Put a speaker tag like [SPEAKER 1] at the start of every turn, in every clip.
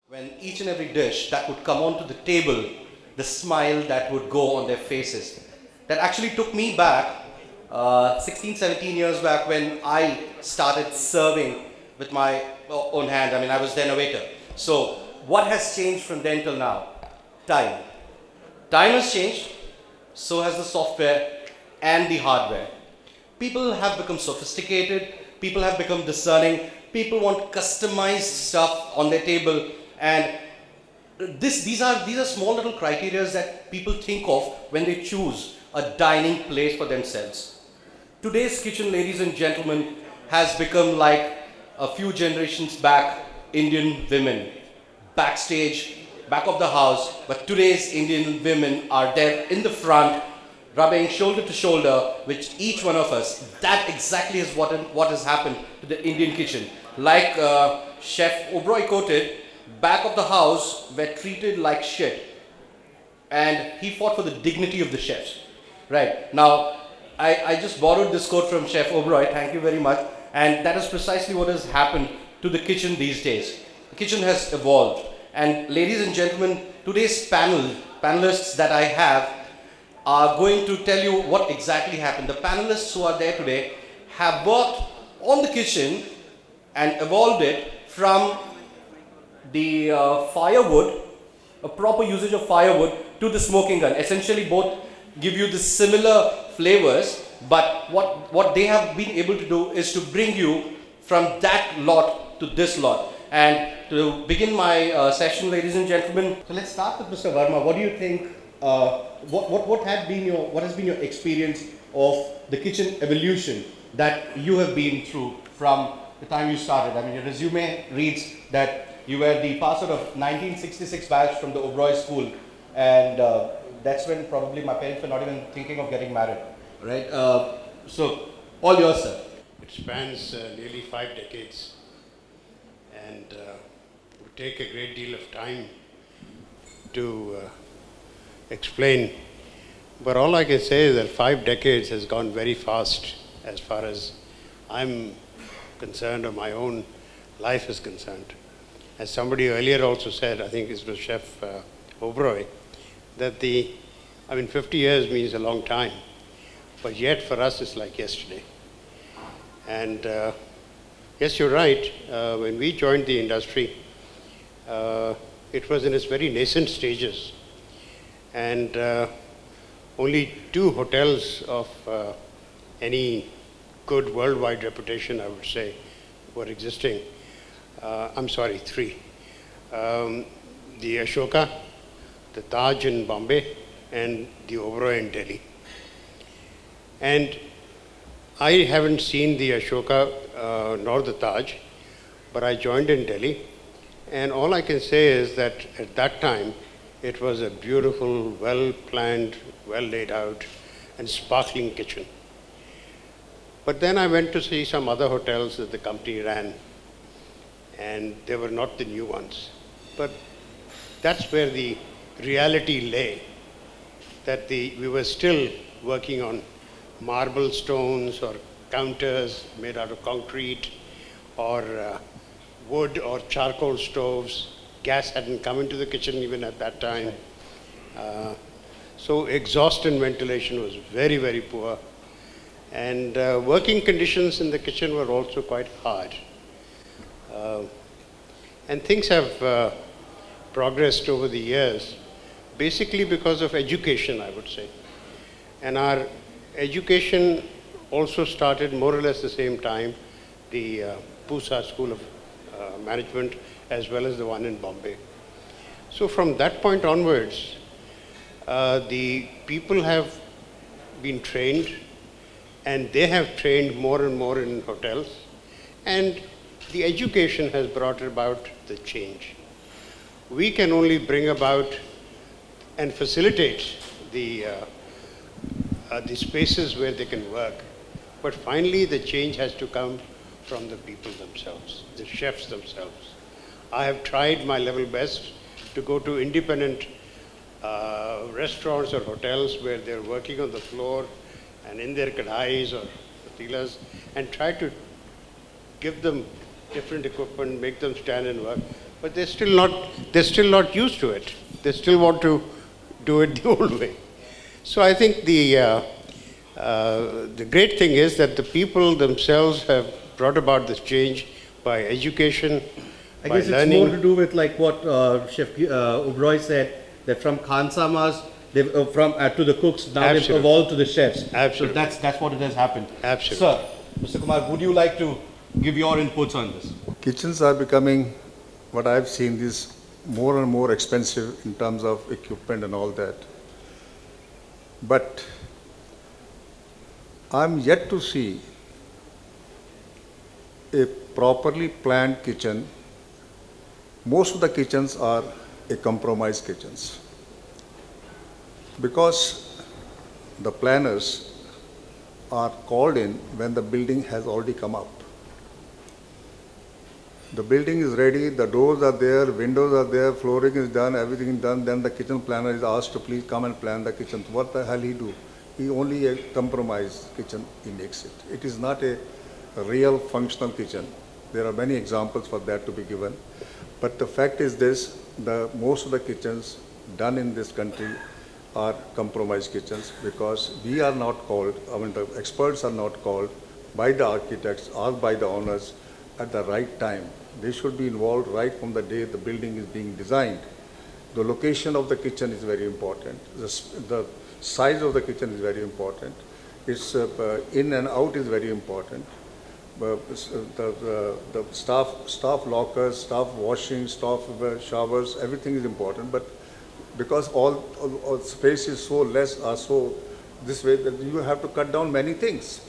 [SPEAKER 1] when each and every dish that would come onto the table, the smile that would go on their faces. That actually took me back 16, 17 years back when I started serving with my own hand. I mean, I was then a waiter. So, what has changed from then till now? Time. Time has changed, so has the software and the hardware. People have become sophisticated, people have become discerning, people want customized stuff on their table, and these are small little criteria that people think of when they choose a dining place for themselves. Today's kitchen, ladies and gentlemen, has become like a few generations back Indian women. Backstage, back of the house, but today's Indian women are there in the front, rubbing shoulder to shoulder with each one of us. That exactly is what has happened to the Indian kitchen. Like Chef Oberoi quoted, back of the house were treated like shit. And he fought for the dignity of the chefs. Right. Now, I just borrowed this quote from Chef Oberoi, thank you very much. And that is precisely what has happened to the kitchen these days. The kitchen has evolved. And ladies and gentlemen, today's panelists that I have are going to tell you what exactly happened. The panelists who are there today have worked on the kitchen and evolved it from the firewood, a proper usage of firewood, to the smoking gun. Essentially both give you the similar flavors, but what they have been able to do is to bring you from that lot to this lot. And to begin my session, ladies and gentlemen, so let's start with Mr. Verma. What do you think, what has been your experience of the kitchen evolution that you have been through from the time you started? I mean, your resume reads that you were the passer of 1966 batch from the Oberoi school, and that's when probably my parents were not even thinking of getting married, right? So, all yours, sir.
[SPEAKER 2] It spans nearly 5 decades, and would take a great deal of time to explain. But all I can say is that 5 decades has gone very fast as far as I'm concerned, or my own life is concerned. As somebody earlier also said, I think it was Chef Oberoi, that 50 years means a long time, but yet for us it's like yesterday. And yes, you're right. When we joined the industry, it was in its very nascent stages, and only 2 hotels of any good worldwide reputation, I would say, were existing. I'm sorry, 3. The Ashoka, the Taj in Bombay, and the Oberoi in Delhi. And I haven't seen the Ashoka nor the Taj, but I joined in Delhi. And all I can say is that at that time, it was a beautiful, well-planned, well-laid out, and sparkling kitchen. But then I went to see some other hotels that the company ran, and they were not the new ones. But that's where the reality lay, that we were still working on marble stones or counters made out of concrete, or wood or charcoal stoves. Gas hadn't come into the kitchen even at that time. So exhaust and ventilation was very, very poor. And working conditions in the kitchen were also quite hard. And things have progressed over the years, basically because of education, I would say. And our education also started more or less the same time, the Pusa School of Management, as well as the one in Bombay. So from that point onwards, the people have been trained, and they have trained more and more in hotels, and the education has brought about the change. We can only bring about and facilitate the spaces where they can work, but finally the change has to come from the people themselves, the chefs themselves. I have tried my level best to go to independent restaurants or hotels where they're working on the floor and in their kadhais or patilas, and try to give them different equipment, make them stand and work. but they're still not used to it. They still want to do it the old way. So I think the great thing is that the people themselves have brought about this change by education,
[SPEAKER 1] I
[SPEAKER 2] by
[SPEAKER 1] guess
[SPEAKER 2] learning.
[SPEAKER 1] it's more to do with like what Chef Ubroy said, that from Khansamas to the cooks, now
[SPEAKER 2] Absolutely.
[SPEAKER 1] they've evolved to the chefs.
[SPEAKER 2] Absolutely.
[SPEAKER 1] So that's what it has happened.
[SPEAKER 2] Absolutely.
[SPEAKER 1] Sir, Mr. Kumar, would you like to give your inputs on this?
[SPEAKER 3] Kitchens are becoming, what I've seen, is more and more expensive in terms of equipment and all that. But I'm yet to see a properly planned kitchen. Most of the kitchens are a compromise kitchens, because the planners are called in when the building has already come up. The building is ready, the doors are there, windows are there, flooring is done, everything is done, then the kitchen planner is asked to please come and plan the kitchen. What the hell he do? He only a compromised kitchen he makes it. It is not a real functional kitchen. There are many examples for that to be given. But the fact is this, most of the kitchens done in this country are compromised kitchens, because we are not called, the experts are not called by the architects or by the owners at the right time. They should be involved right from the day the building is being designed. The location of the kitchen is very important. The size of the kitchen is very important. Its in and out is very important. The staff lockers, staff washing, staff showers, everything is important. But because all space is so less or so this way, that you have to cut down many things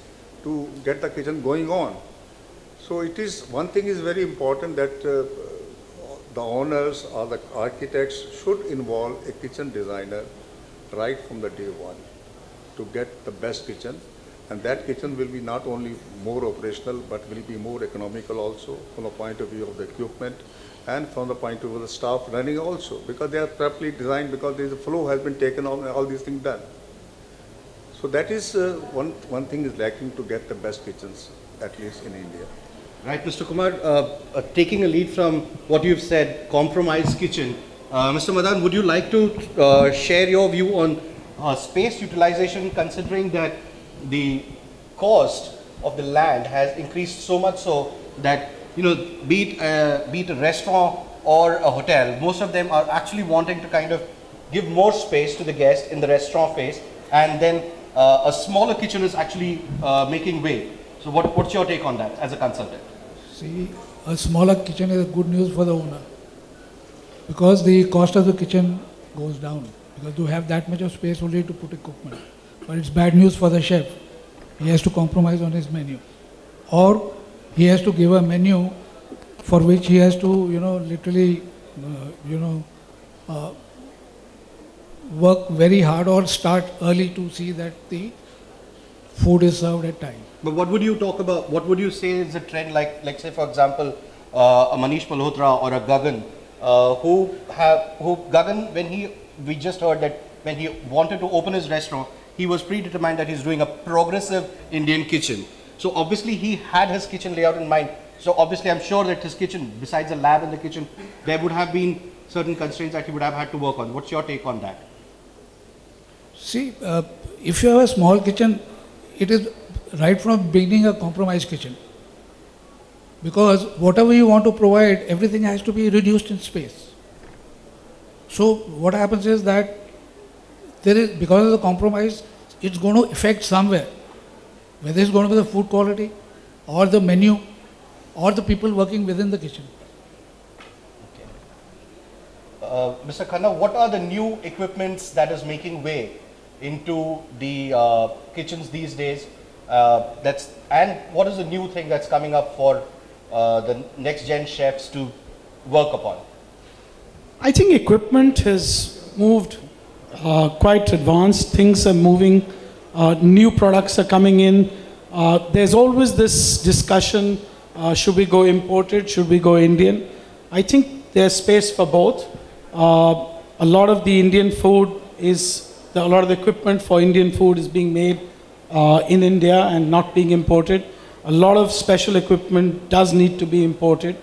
[SPEAKER 3] to get the kitchen going on. So it is, one thing is very important, that the owners or the architects should involve a kitchen designer right from the day one to get the best kitchen. And that kitchen will be not only more operational, but will be more economical also from the point of view of the equipment and from the point of view of the staff running also, because they are properly designed, because the flow has been taken on and all these things done. So that is one thing is lacking to get the best kitchens, at least in India.
[SPEAKER 1] Right, Mr. Kumar, taking a lead from what you've said, compromised kitchen, Mr. Madan, would you like to share your view on space utilization, considering that the cost of the land has increased so much so that, be it a restaurant or a hotel, most of them are actually wanting to kind of give more space to the guest in the restaurant phase, and then a smaller kitchen is actually making way. So what's your take on that as a consultant?
[SPEAKER 4] See, a smaller kitchen is good news for the owner, because the cost of the kitchen goes down, because you have that much of space only to put equipment. But it's bad news for the chef. He has to compromise on his menu, or he has to give a menu for which he has to, literally, work very hard or start early to see that the food is served at time.
[SPEAKER 1] But what would you talk about? What would you say is a trend, like say for example, a Manish Malhotra or a Gagan, who Gagan, we just heard that when he wanted to open his restaurant, he was predetermined that he's doing a progressive Indian kitchen. So obviously he had his kitchen layout in mind. So obviously I'm sure that his kitchen, besides the lab in the kitchen, there would have been certain constraints that he would have had to work on. What's your take on that?
[SPEAKER 4] See, if you have a small kitchen, it is right from beginning a compromised kitchen. Because whatever you want to provide, everything has to be reduced in space. So what happens is that because of the compromise, it's going to affect somewhere. Whether it's going to be the food quality, or the menu, or the people working within the kitchen.
[SPEAKER 1] Okay. Mr. Khanna, what are the new equipments that is making way into the kitchens these days? And what is the new thing that's coming up for the next gen chefs to work upon?
[SPEAKER 5] I think equipment has moved quite advanced. Things are moving. New products are coming in. There's always this discussion, should we go imported, should we go Indian? I think there's space for both. A lot of the Indian food a lot of the equipment for Indian food is being made in India and not being imported. A lot of special equipment does need to be imported.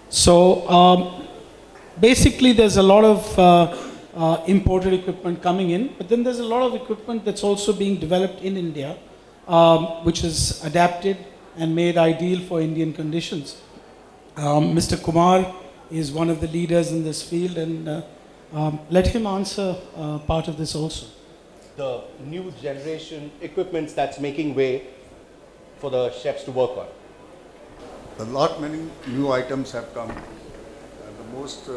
[SPEAKER 5] So basically there's a lot of imported equipment coming in, but then there's a lot of equipment that's also being developed in India, which is adapted and made ideal for Indian conditions. Mr. Kumar is one of the leaders in this field, and let him answer part of this also.
[SPEAKER 1] The new generation equipments that's making way for the chefs to work on.
[SPEAKER 3] Many new items have come. The most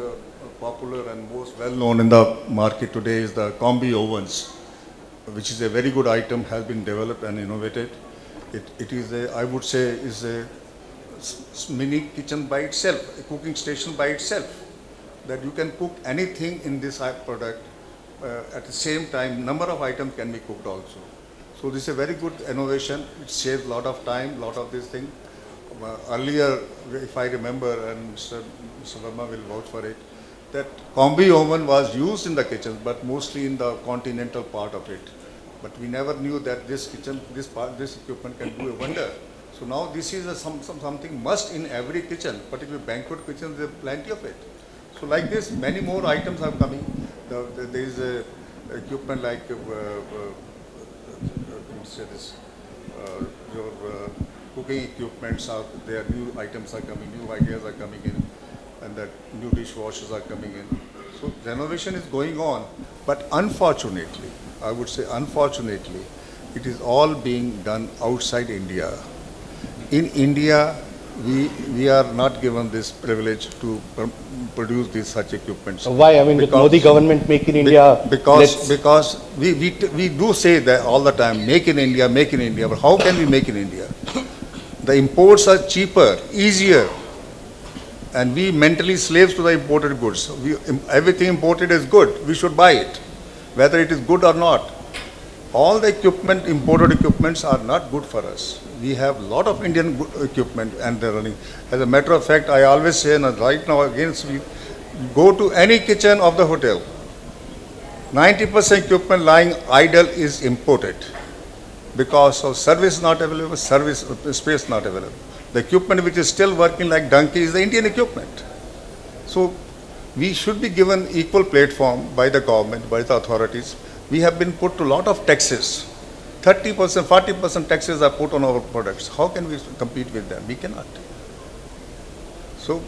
[SPEAKER 3] popular and most well-known in the market today is the combi ovens, which is a very good item, has been developed and innovated. It is I would say, is a mini kitchen by itself, a cooking station by itself, that you can cook anything in this product at the same time. Number of items can be cooked also. So this is a very good innovation. It saves a lot of time, lot of this thing. Earlier, if I remember, and Mr. Verma will vouch for it, that combi oven was used in the kitchen, but mostly in the continental part of it. But we never knew that this kitchen, this equipment can do a wonder. So now this is something must in every kitchen, particularly banquet kitchens. There are plenty of it. So like this, many more items are coming. There is a equipment like your cooking equipments are there. New items are coming, new ideas are coming in, and that new dishwashers are coming in. So renovation is going on, but unfortunately, I would say unfortunately, it is all being done outside India. In India, we are not given this privilege to produce these such equipment.
[SPEAKER 1] Why? I mean, with Modi government, make in India.
[SPEAKER 3] Because we do say that all the time, make in India, make in India. But how can we make in India? The imports are cheaper, easier, and we mentally slaves to the imported goods. Everything imported is good. We should buy it, whether it is good or not. All the equipment, imported equipments, are not good for us. We have a lot of Indian equipment and they're running. As a matter of fact, I always say, and right now again, we go to any kitchen of the hotel, 90% equipment lying idle is imported because of service not available, service space not available. The equipment which is still working like donkey is the Indian equipment. So we should be given equal platform by the government, by the authorities. We have been put to a lot of taxes. 30%, 40% taxes are put on our products. How can we compete with them? We cannot. So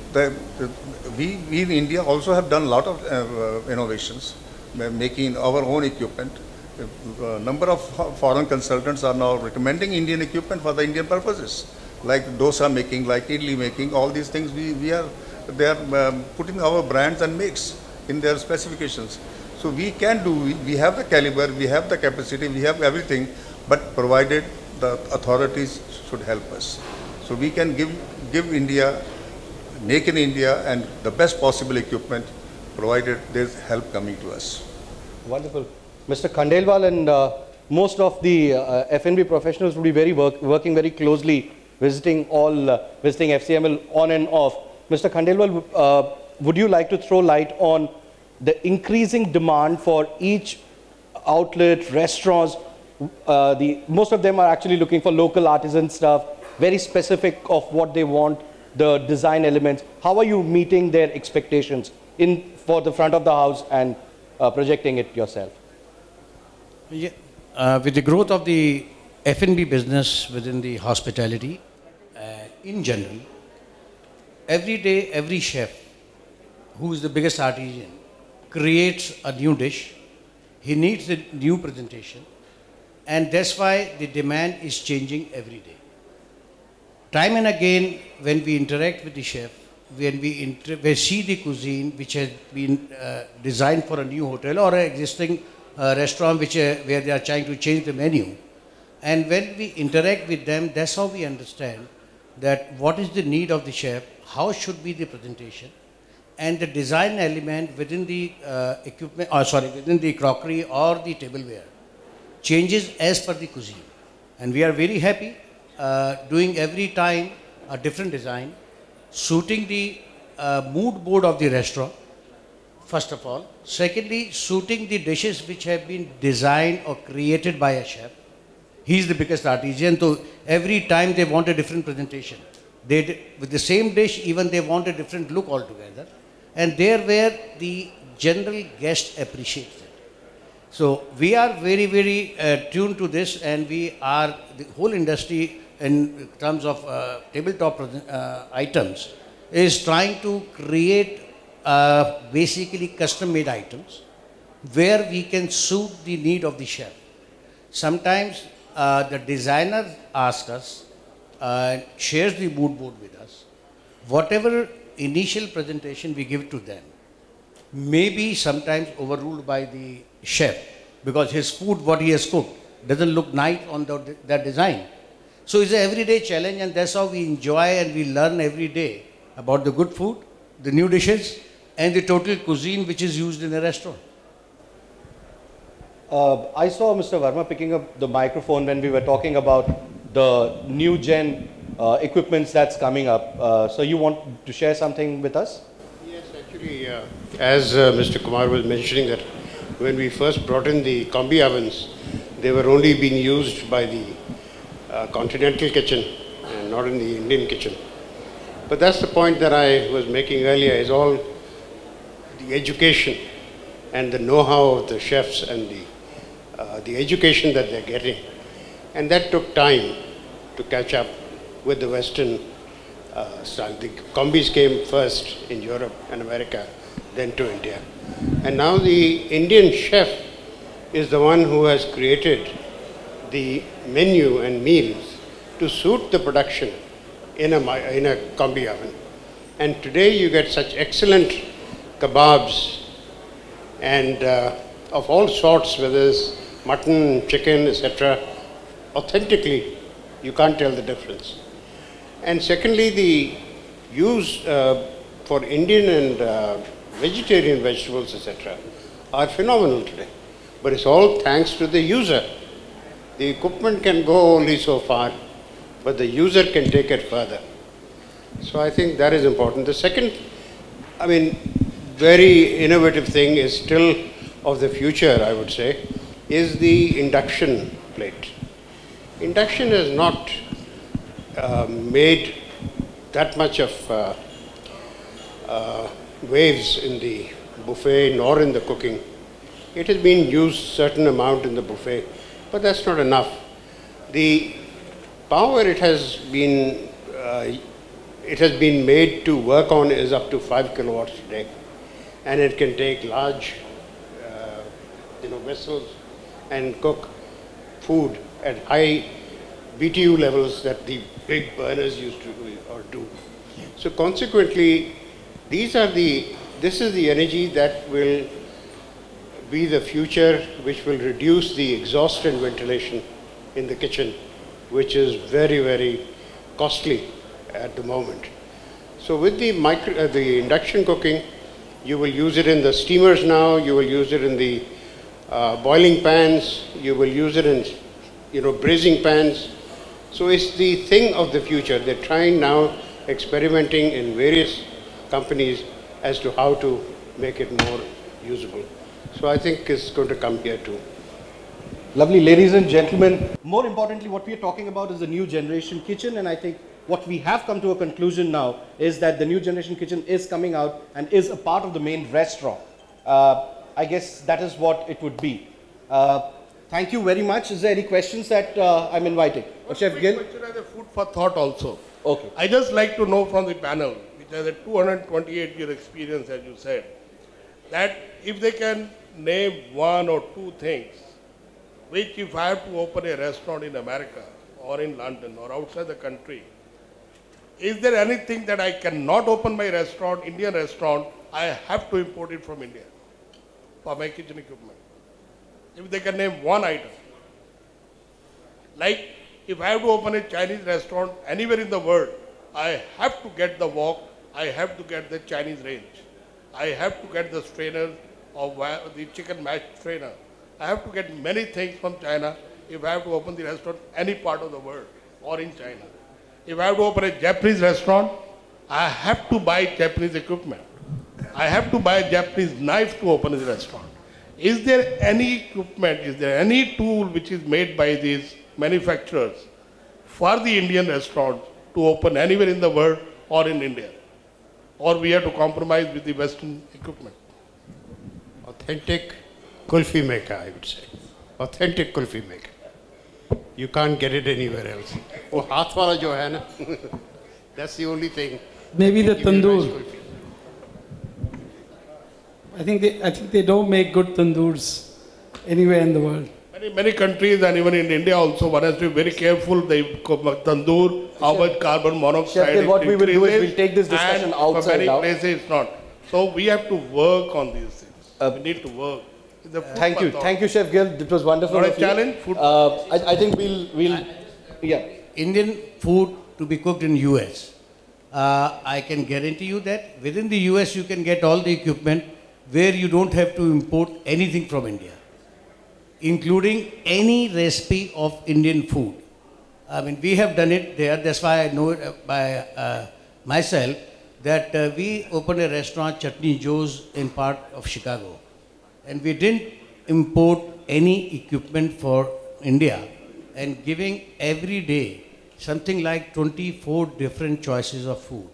[SPEAKER 3] we in India also have done a lot of innovations, making our own equipment. A number of foreign consultants are now recommending Indian equipment for the Indian purposes, like dosa making, like idli making, all these things. They are putting our brands and makes in their specifications. So we can do, we have the caliber, we have the capacity, we have everything, but provided the authorities should help us. So we can give India, make in India, and the best possible equipment, provided there's help coming to us.
[SPEAKER 1] Wonderful. Mr. Khandelwal and most of the F&B professionals will be working very closely, visiting FCML on and off. Mr. Khandelwal, would you like to throw light on the increasing demand for each outlet, restaurants? Most of them are actually looking for local artisan stuff, very specific of what they want, the design elements. How are you meeting their expectations for the front of the house and projecting it yourself?
[SPEAKER 6] Yeah. With the growth of the F&B business within the hospitality, in general, every day, every chef, who is the biggest artisan, creates a new dish. He needs a new presentation, and that's why the demand is changing every day. Time and again, when we interact with the chef, when we see the cuisine which has been designed for a new hotel or an existing restaurant where they are trying to change the menu, and when we interact with them, that's how we understand that what is the need of the chef, how should be the presentation, and the design element within the equipment, within the crockery or the tableware changes as per the cuisine. And we are very happy doing every time a different design, suiting the mood board of the restaurant, first of all. Secondly, suiting the dishes which have been designed or created by a chef. He is the biggest artisan, so every time they want a different presentation. With the same dish, even they want a different look altogether. and there where the general guest appreciates it. So we are very, very tuned to this, and we are, the whole industry in terms of tabletop items is trying to create basically custom-made items where we can suit the need of the chef. Sometimes the designer asks us, shares the mood board with us. Whatever initial presentation we give to them may be sometimes overruled by the chef because his food, what he has cooked, doesn't look nice on that design. So it's an everyday challenge, and that's how we enjoy and we learn every day about the good food, the new dishes, and the total cuisine which is used in a restaurant.
[SPEAKER 1] I saw Mr. Verma picking up the microphone when we were talking about the new gen equipments that's coming up. So you want to share something with us?
[SPEAKER 2] Yes, actually, as Mr. Kumar was mentioning that when we first brought in the combi ovens, they were only being used by the continental kitchen and not in the Indian kitchen. But that's the point that I was making earlier, is all the education and the know-how of the chefs and the education that they're getting. And that took time to catch up with the Western style. The combis came first in Europe and America, then to India. And now the Indian chef is the one who has created the menu and meals to suit the production in a combi oven. And today you get such excellent kebabs and of all sorts, whether it's mutton, chicken, etc. Authentically, you can't tell the difference. And secondly, the use for Indian and vegetarian vegetables, etc. are phenomenal today. But it's all thanks to the user. The equipment can go only so far, but the user can take it further. So I think that is important. The second, very innovative thing is still of the future, I would say, is the induction plate. Induction has not made that much of waves in the buffet nor in the cooking. It has been used certain amount in the buffet, but that's not enough. The power it has been made to work on is up to 5 kilowatts a day, and it can take large vessels and cook food at high BTU levels that the big burners used to do. So consequently, this is the energy that will be the future, which will reduce the exhaust and ventilation in the kitchen, which is very, very costly at the moment. So with the induction cooking, you will use it in the steamers now, you will use it in the boiling pans, you will use it in braising pans. So it's the thing of the future. They're trying now, experimenting in various companies as to how to make it more usable. So I think it's going to come here too.
[SPEAKER 1] Lovely, ladies and gentlemen. More importantly, what we are talking about is the new generation kitchen, and I think what we have come to a conclusion now is that the new generation kitchen is coming out and is a part of the main restaurant. I guess that is what it would be. Thank you very much. Is there any questions that I'm inviting? Chef Gill?
[SPEAKER 7] Question as a food for thought also.
[SPEAKER 1] Okay.
[SPEAKER 7] I just like to know from the panel, which has a 228-year experience, as you said, that if they can name one or two things, which if I have to open a restaurant in America or in London or outside the country, is there anything that I cannot open my restaurant, Indian restaurant, I have to import it from India for my kitchen equipment? If they can name one item. Like if I have to open a Chinese restaurant anywhere in the world, I have to get the wok, I have to get the Chinese range. I have to get the strainer of the chicken mash strainer. I have to get many things from China if I have to open the restaurant any part of the world or in China. If I have to open a Japanese restaurant, I have to buy Japanese equipment. I have to buy a Japanese knife to open the restaurant. Is there any equipment, is there any tool which is made by these manufacturers for the Indian restaurant to open anywhere in the world or in India? or we have to compromise with the Western equipment?
[SPEAKER 2] Authentic kulfi maker, I would say. Authentic kulfi maker. You can't get it anywhere else. Oh, haath wala jo hai na, that's the only thing.
[SPEAKER 5] Maybe the
[SPEAKER 2] Give you nice
[SPEAKER 5] tandoor.
[SPEAKER 2] kulfi.
[SPEAKER 5] I think they don't make good tandoors anywhere in the world.
[SPEAKER 7] Many countries and even in India also, one has to be very careful. The tandoor, how much carbon monoxide.
[SPEAKER 1] Chef, what we will do is we'll take this
[SPEAKER 7] increases,
[SPEAKER 1] discussion
[SPEAKER 7] and
[SPEAKER 1] outside
[SPEAKER 7] for many
[SPEAKER 1] now.
[SPEAKER 7] places it's not. So we have to work on these things. We need to work. The food
[SPEAKER 1] Thank you, Chef Gill. It was wonderful.
[SPEAKER 7] Not a
[SPEAKER 1] of you.
[SPEAKER 7] challenge, food.
[SPEAKER 1] I think we'll, yeah.
[SPEAKER 6] Indian food to be cooked in US. I can guarantee you that within the US you can get all the equipment where you don't have to import anything from India, including any recipe of Indian food. I mean, we have done it there. That's why I know it by myself that we opened a restaurant, Chutney Joe's, in part of Chicago. And we didn't import any equipment for India, and giving every day something like 24 different choices of food.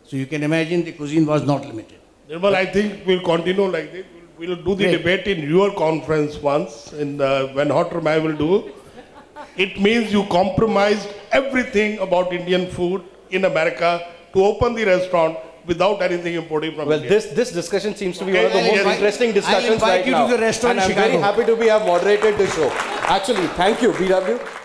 [SPEAKER 6] So you can imagine the cuisine was not limited.
[SPEAKER 7] Nirmal, I think we'll continue like this. We'll do the debate in your conference once, when Hot Ramai will do. It means you compromised everything about Indian food in America to open the restaurant without anything importing from India.
[SPEAKER 1] Well, this discussion seems to be one of the most interesting discussions
[SPEAKER 6] I'll invite
[SPEAKER 1] right
[SPEAKER 6] you
[SPEAKER 1] now.
[SPEAKER 6] to the restaurant
[SPEAKER 1] and
[SPEAKER 6] in
[SPEAKER 1] I'm very
[SPEAKER 6] Chicago.
[SPEAKER 1] happy to have moderated the show. Actually, thank you, BW.